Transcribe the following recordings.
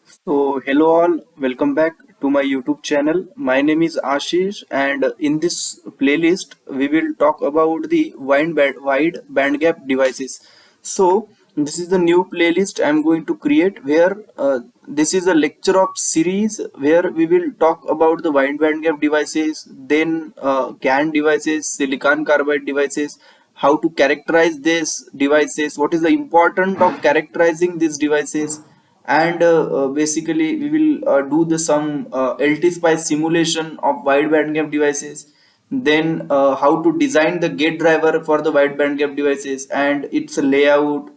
Hello all, welcome back to my YouTube channel. My name is Ashish, and in this playlist, we will talk about the wide bandgap devices. This is the new playlist I'm going to create where this is a lecture of series where we will talk about the wide bandgap devices, then GaN devices, silicon carbide devices, how to characterize these devices, what is the importance of characterizing these devices, and basically we will do the some LT spice simulation of wide bandgap devices, then how to design the gate driver for the wide bandgap devices and its layout,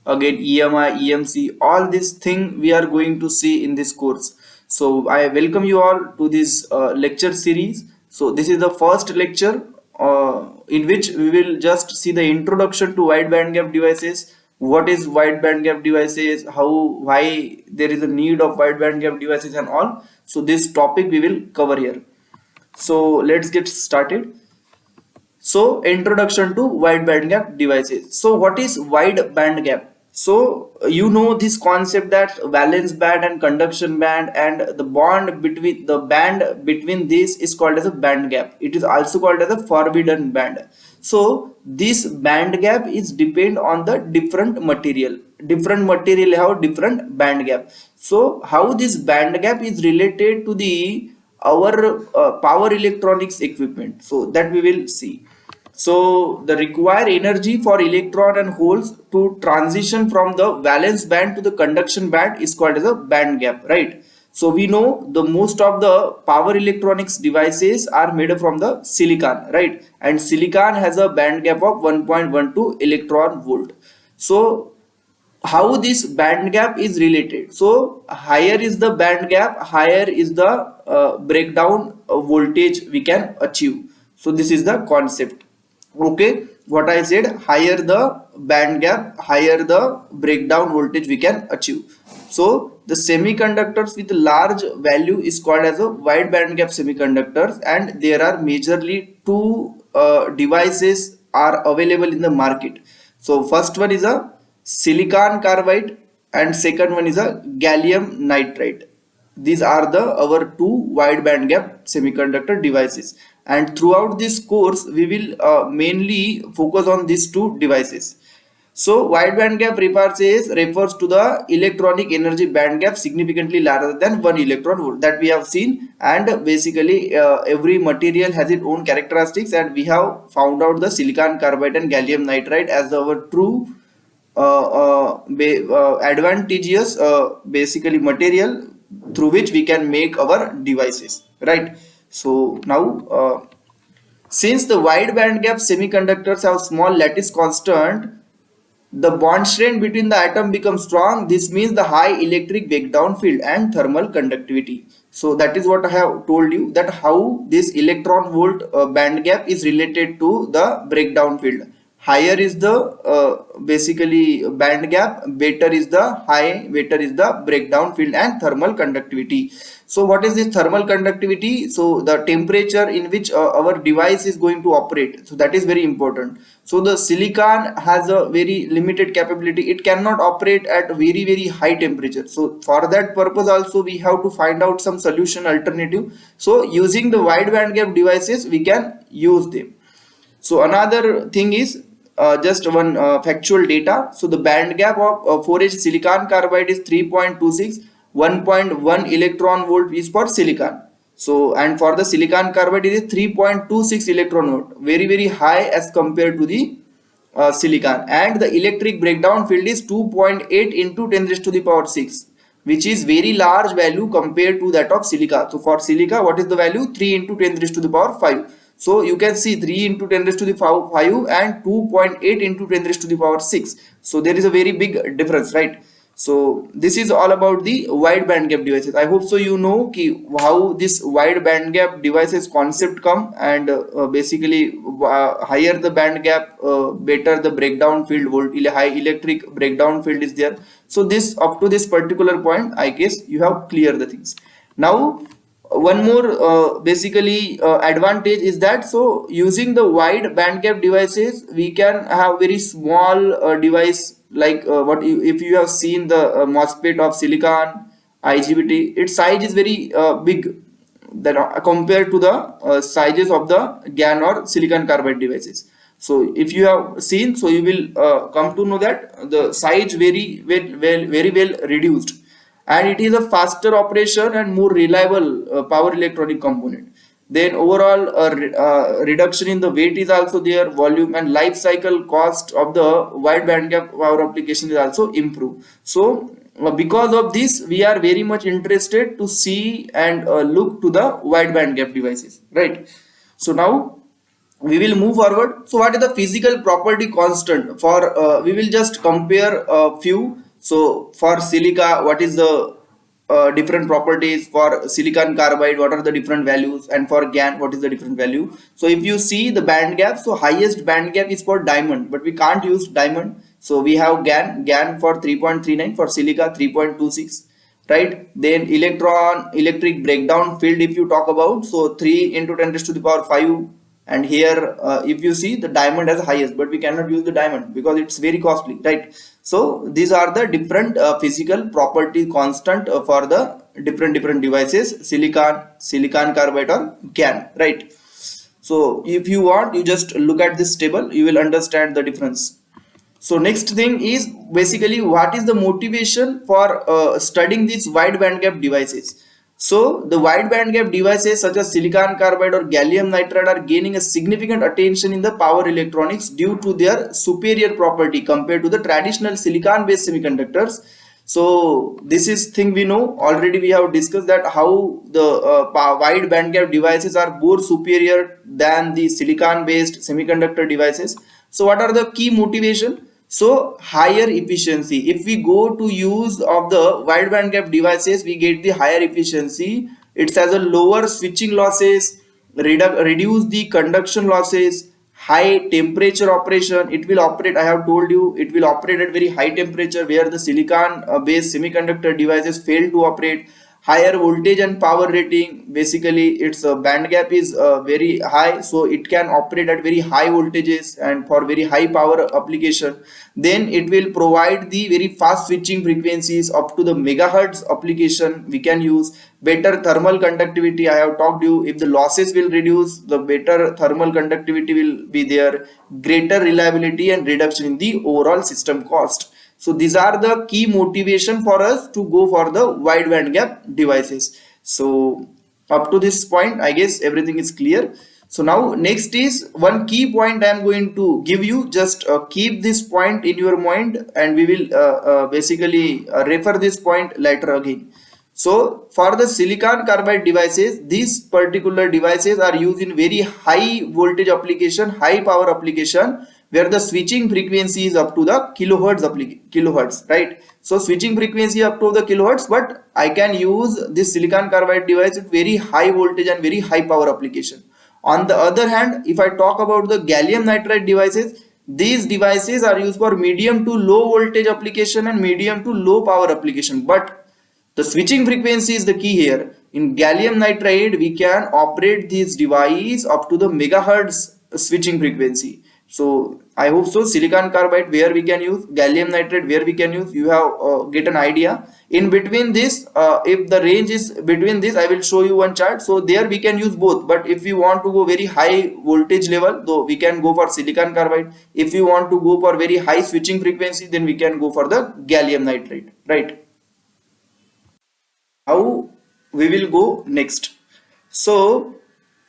again EMI, EMC, all this thing we are going to see in this course. So I welcome you all to this lecture series. So this is the first lecture in which we will just see the introduction to wide bandgap devices. What is wide bandgap devices, how, why there is a need of wide bandgap devices and all. So this topic we will cover here. So let's get started. So introduction to wide bandgap devices. So what is wide bandgap? So you know this concept that valence band and conduction band, and the bond between the band between this is called as a band gap. It is also called as a forbidden band. So this band gap is depend on the different material. Different material have different band gap. So how this band gap is related to the our power electronics equipment, so that we will see. So the required energy for electron and holes to transition from the valence band to the conduction band is called as a band gap, right? So we know the most of the power electronics devices are made from the silicon, right? And silicon has a band gap of 1.12 electron volt. So how this band gap is related? So higher is the band gap, higher is the breakdown voltage we can achieve. So this is the concept. Okay, what I said, higher the band gap, higher the breakdown voltage we can achieve. So the semiconductors with large value is called as a wide band gap semiconductors, and there are majorly two devices are available in the market. So first one is a silicon carbide and second one is a gallium nitride. These are the our two wide band gap semiconductor devices, and throughout this course we will mainly focus on these two devices. So wide band gap refers to the electronic energy band gap significantly larger than 1 electron volt, that we have seen. And basically every material has its own characteristics, and we have found out the silicon carbide and gallium nitride as our true advantageous basically material through which we can make our devices, right? So now since the wide band gap semiconductors have small lattice constant, the bond strength between the atom becomes strong. This means the high electric breakdown field and thermal conductivity. So that is what I have told you, that how this electron volt band gap is related to the breakdown field. Higher is the basically band gap, better is the breakdown field and thermal conductivity. So what is this thermal conductivity? So the temperature in which our device is going to operate, so that is very important. So the silicon has a very limited capability, it cannot operate at very high temperature. So for that purpose also we have to find out some solution alternative. So using the wide band gap devices we can use them. So another thing is just one factual data. So the band gap of 4H silicon carbide is 3.26, 1.1 electron volt is for silicon. So and for the silicon carbide it is 3.26 electron volt, very high as compared to the silicon. And the electric breakdown field is 2.8 into 10 raised to the power 6, which is very large value compared to that of silica. So for silica, what is the value? 3 into 10 raised to the power 5. So you can see 3 into 10 raised to the power 5 and 2.8 into 10 raised to the power 6. So there is a very big difference, right? So this is all about the wide band gap devices. I hope so you know how this wide band gap devices concept come, and basically higher the band gap, better the breakdown field high electric breakdown field is there. So this up to this particular point, I guess you have clear the things. Now one more basically advantage is that, so using the wide band gap devices we can have very small device, like if you have seen the MOSFET of silicon IGBT. Its size is very big than compared to the sizes of the GaN or silicon carbide devices. So if you have seen, so you will come to know that the size very well reduced, and it is a faster operation and more reliable power electronic component. Then overall reduction in the weight is also there, volume and life cycle cost of the wide bandgap power application is also improved. So because of this we are very much interested to see and look to the wide bandgap devices, right? So now we will move forward. So what is the physical property constant for we will just compare a few. So for silica, what is the different properties? For silicon carbide, what are the different values? And for GaN, what is the different value? So if you see the band gap, so highest band gap is for diamond, but we can't use diamond. So we have GaN for 3.39, for silica 3.26, right? Then electric breakdown field, if you talk about, so 3 into 10 raised to the power 5. And here if you see, the diamond has the highest, but we cannot use the diamond because it's very costly, right? So these are the different physical property constant for the different devices, silicon carbide or GaN, right? So if you want, you just look at this table, you will understand the difference. So next thing is basically what is the motivation for studying these wide bandgap devices. So the wide bandgap devices such as silicon carbide or gallium nitride are gaining a significant attention in the power electronics due to their superior property compared to the traditional silicon based semiconductors. So this is thing we know already. We have discussed that how the wide bandgap devices are more superior than the silicon based semiconductor devices. So what are the key motivation? So higher efficiency. If we go to use of the wide bandgap devices, we get the higher efficiency. It has a lower switching losses, reduce the conduction losses, high temperature operation. It will operate, I have told you, it will operate at very high temperature where the silicon based semiconductor devices fail to operate. Higher voltage and power rating, basically its band gap is very high, so it can operate at very high voltages and for very high power application. Then it will provide the very fast switching frequencies up to the megahertz application we can use. Better thermal conductivity, I have talked you, if the losses will reduce, the better thermal conductivity will be there. Greater reliability and reduction in the overall system cost. So these are the key motivation for us to go for the wide bandgap devices. So up to this point, I guess everything is clear. So now next is one key point I am going to give you. Just keep this point in your mind, and we will basically refer this point later again. So for the silicon carbide devices, these particular devices are used in very high voltage application, high power application, where the switching frequency is up to the kilohertz, right? So switching frequency up to the kilohertz, but I can use this silicon carbide device with very high voltage and very high power application. On the other hand, if I talk about the gallium nitride devices, these devices are used for medium to low voltage application and medium to low power application, but the switching frequency is the key here. In gallium nitride, we can operate this device up to the megahertz switching frequency. So I hope so. Silicon carbide where we can use, gallium nitride where we can use, you have get an idea. In between this, if the range is between this, I will show you one chart. So there we can use both, but if we want to go very high voltage level, though, we can go for silicon carbide. If we want to go for very high switching frequency, then we can go for the gallium nitride, right? How we will go next. So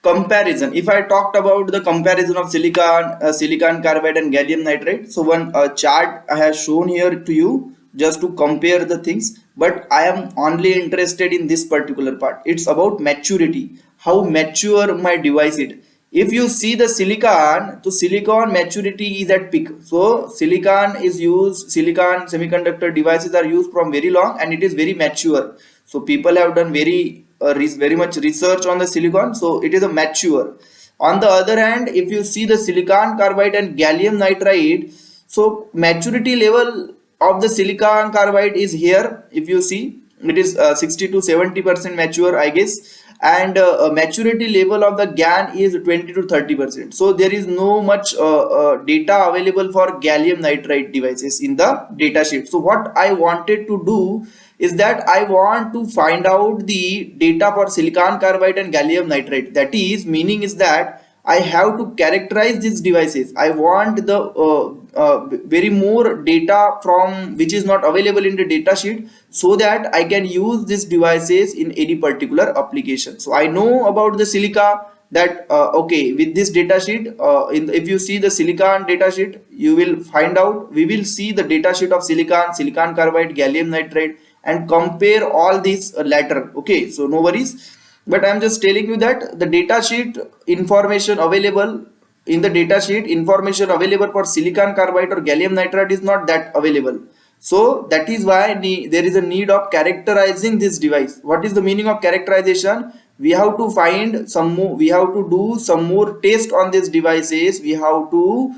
comparison, if I talked about the comparison of silicon carbide and gallium nitride, so one chart I have shown here to you just to compare the things, but I am only interested in this particular part. It's about maturity, how mature my device is. If you see the silicon, so silicon maturity is at peak. So silicon is used, silicon semiconductor devices are used from very long and it is very mature. So people have done very much research on the silicon, so it is a mature. On the other hand, if you see the silicon carbide and gallium nitride, so maturity level of the silicon carbide is here. If you see, it is 60 to 70% mature, I guess, and maturity level of the GaN is 20 to 30%. So there is no much data available for gallium nitride devices in the data sheet. So what I wanted to do is that I want to find out the data for silicon carbide and gallium nitride. That is, meaning is that I have to characterize these devices. I want the very more data from which is not available in the data sheet, so that I can use these devices in any particular application. So I know about the silica, that okay, with this data sheet, if you see the silicon data sheet, you will find out, we will see the data sheet of silicon carbide, gallium nitride, and compare all these later. Okay, so no worries, but I'm just telling you that the data sheet information available, in the data sheet information available for silicon carbide or gallium nitride is not that available. So that is why there is a need of characterizing this device. What is the meaning of characterization? We have to find some more, we have to do some more test on these devices, we have to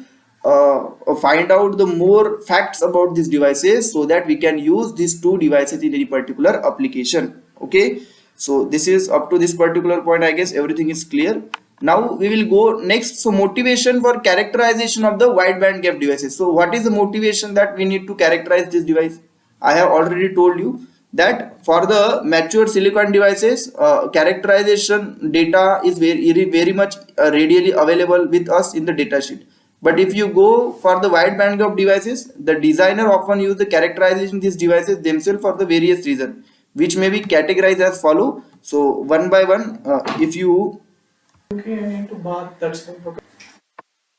find out the more facts about these devices, so that we can use these two devices in any particular application. Okay, so this is up to this particular point. I guess everything is clear. Now we will go next. So motivation for characterization of the wide band gap devices. So what is the motivation that we need to characterize this device? I have already told you that for the mature silicon devices, characterization data is very much readily available with us in the data sheet. But if you go for the wide bandgap devices, the designer often use the characterization these devices themselves for the various reasons, which may be categorized as follow. So one by one, if you okay, I need to bath. That's okay.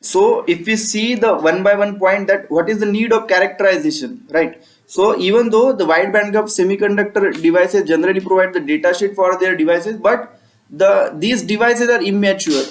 So if we see the one by one point, that what is the need of characterization, right? So even though the wide bandgap semiconductor devices generally provide the data sheet for their devices, but these devices are immature,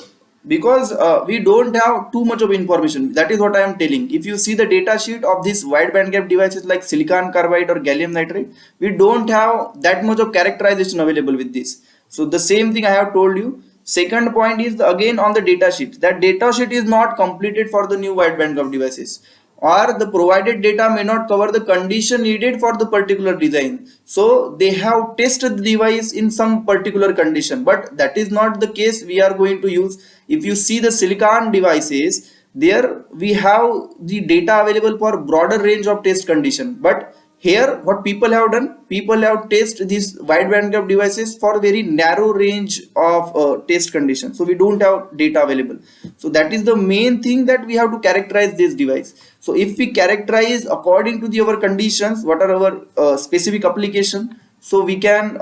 because we don't have too much of information. That is what I am telling. If you see the data sheet of these wide bandgap devices like silicon carbide or gallium nitride, we don't have that much of characterization available with this. So the same thing I have told you. Second point is again on the data sheet. That data sheet is not completed for the new wide bandgap devices, or the provided data may not cover the condition needed for the particular design. So they have tested the device in some particular condition, but that is not the case we are going to use. If you see the silicon devices, there we have the data available for broader range of test condition, but here what people have done, people have tested these wide bandgap devices for very narrow range of test conditions. So we don't have data available. So that is the main thing, that we have to characterize this device. So if we characterize according to our conditions, what are our specific application, so we can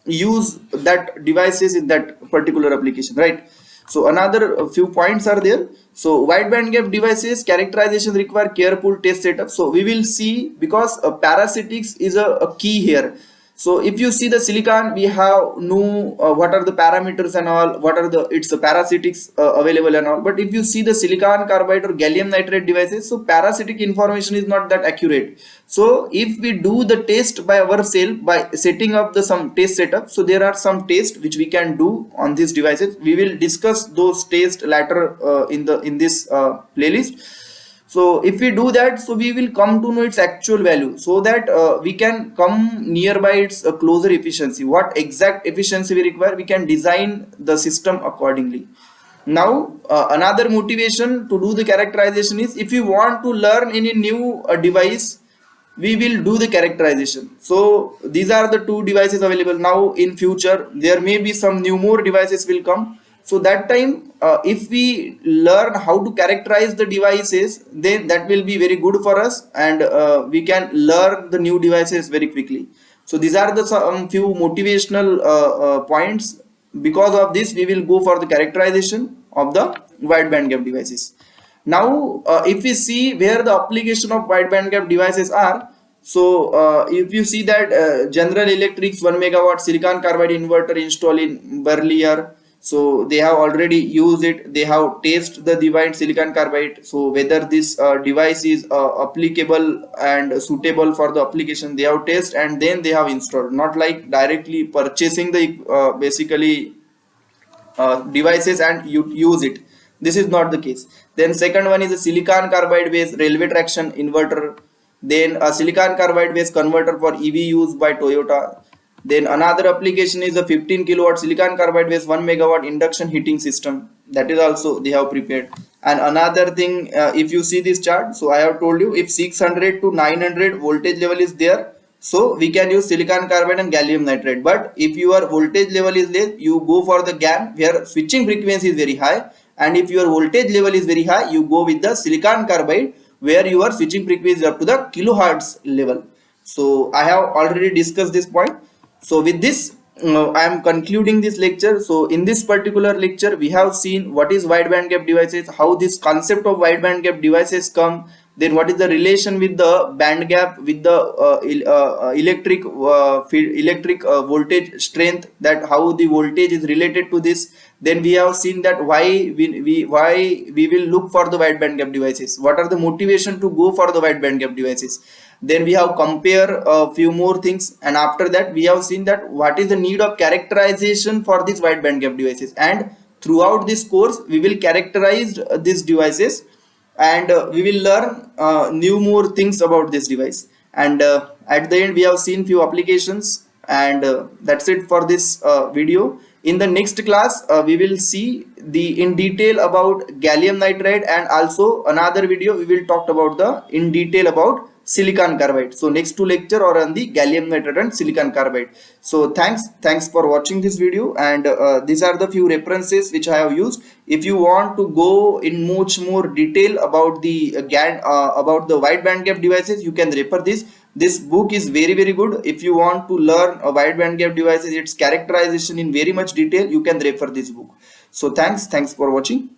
use that devices in that particular application, right? So another few points are there. So wide bandgap devices characterization require careful test setup. So we will see, because parasitics is a key here. So if you see the silicon, we have no what are the parameters and all, what are the its parasitics available and all. But if you see the silicon carbide or gallium nitride devices, so parasitic information is not that accurate. So if we do the test by ourselves by setting up the some test setup, so there are some tests which we can do on these devices. We will discuss those tests later in this playlist. So if we do that, so we will come to know its actual value, so that we can come nearby its closer efficiency. What exact efficiency we require, we can design the system accordingly. Now another motivation to do the characterization is, if you want to learn any new device, we will do the characterization. So these are the two devices available now. In future there may be some new more devices will come. So that time if we learn how to characterize the devices, then that will be very good for us, and we can learn the new devices very quickly. So these are the some few motivational points. Because of this, we will go for the characterization of the wide bandgap devices. Now if we see where the application of wide bandgap devices are, so if you see that General Electric's 1 megawatt silicon carbide inverter installed in Berlier, so they have already used it, they have tested the device silicon carbide, so whether this device is applicable and suitable for the application, they have tested and then they have installed, not like directly purchasing the basically devices and you use it. This is not the case. Then second one is a silicon carbide based railway traction inverter, then a silicon carbide based converter for EV used by Toyota, Then another application is the 15 kilowatt silicon carbide based 1 megawatt induction heating system. That is also they have prepared. And another thing, if you see this chart, so I have told you if 600 to 900 voltage level is there, so we can use silicon carbide and gallium nitride. But if your voltage level is less, you go for the GaN where switching frequency is very high. And if your voltage level is very high, you go with the silicon carbide where your switching frequency is up to the kilohertz level. So I have already discussed this point. So with this, I am concluding this lecture. So in this particular lecture, we have seen what is wide bandgap devices, how this concept of wide bandgap devices come, then what is the relation with the band gap with the electric voltage strength, that how the voltage is related to this. Then we have seen that why we will look for the wide bandgap devices, what are the motivation to go for the wide bandgap devices. Then we have compare a few more things, and after that we have seen that what is the need of characterization for these wide bandgap devices. And throughout this course we will characterize these devices, and we will learn new more things about this device. And at the end we have seen few applications, and that's it for this video. In the next class we will see the in detail about gallium nitride, and also another video we will talk about the in detail about silicon carbide. So next two lecture or on the gallium nitride and silicon carbide. So thanks for watching this video, and these are the few references which I have used. If you want to go in much more detail about the about the wide bandgap devices, you can refer this book is very good. If you want to learn a wide bandgap devices, its characterization in very much detail, you can refer this book. So thanks for watching.